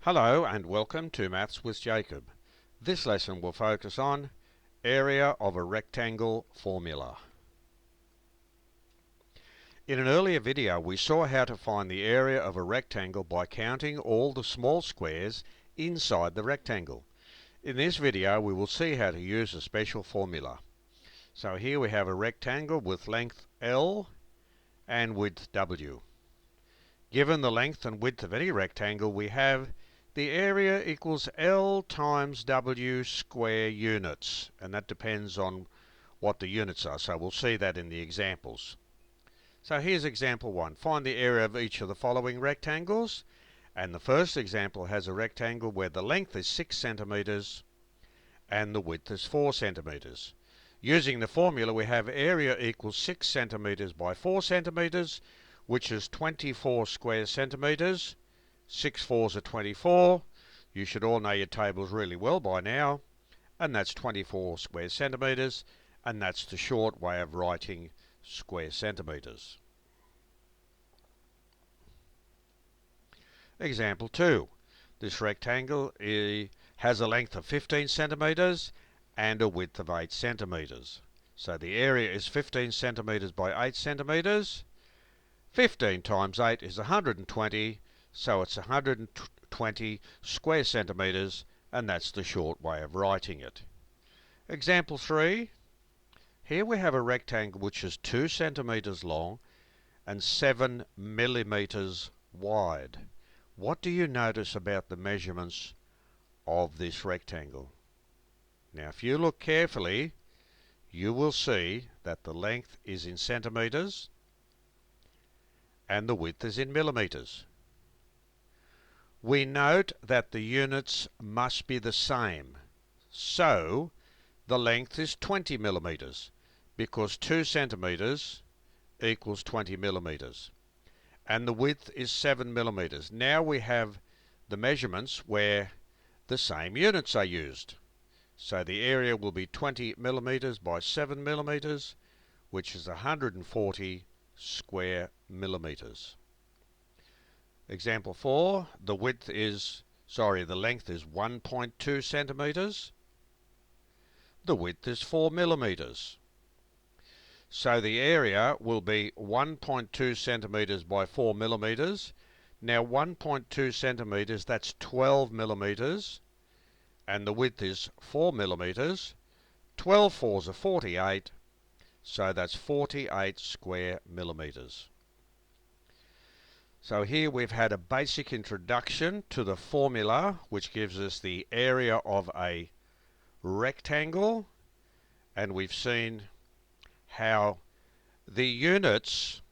Hello and welcome to Maths with Jacob. This lesson will focus on area of a rectangle formula. In an earlier video we saw how to find the area of a rectangle by counting all the small squares inside the rectangle. In this video we will see how to use a special formula. So here we have a rectangle with length L and width W. Given the length and width of any rectangle, we have the area equals L times W square units, and that depends on what the units are, so we'll see that in the examples. So here's example 1. Find the area of each of the following rectangles, and the first example has a rectangle where the length is 6 centimeters and the width is 4 centimeters. Using the formula we have area equals 6 centimeters by 4 centimeters, which is 24 square centimeters. 6 fours are 24. You should all know your tables really well by now. And that's 24 square centimeters. And that's the short way of writing square centimeters. Example 2. This rectangle has a length of 15 centimeters and a width of 8 centimeters. So the area is 15 centimeters by 8 centimeters. 15 times 8 is 120, so it's 120 square centimeters, and that's the short way of writing it. Example 3. Here we have a rectangle which is 2 centimeters long and 7 millimeters wide. What do you notice about the measurements of this rectangle? Now, if you look carefully, you will see that the length is in centimeters and the width is in millimeters. We note that the units must be the same. So the length is 20 millimeters because 2 centimeters equals 20 millimeters. And the width is 7 millimeters. Now we have the measurements where the same units are used. So the area will be 20 millimeters by 7 millimeters, which is 140 square millimeters. Example 4, the length is 1.2 centimeters. The width is 4 millimeters. So the area will be 1.2 centimeters by 4 millimeters. Now 1.2 centimeters, that's 12 millimeters, and the width is 4 millimeters. 12 fours are 48. So that's 48 square millimeters. So here we've had a basic introduction to the formula which gives us the area of a rectangle, and we've seen how the units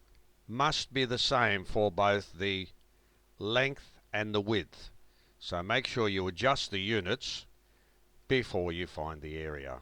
must be the same for both the length and the width. So make sure you adjust the units before you find the area.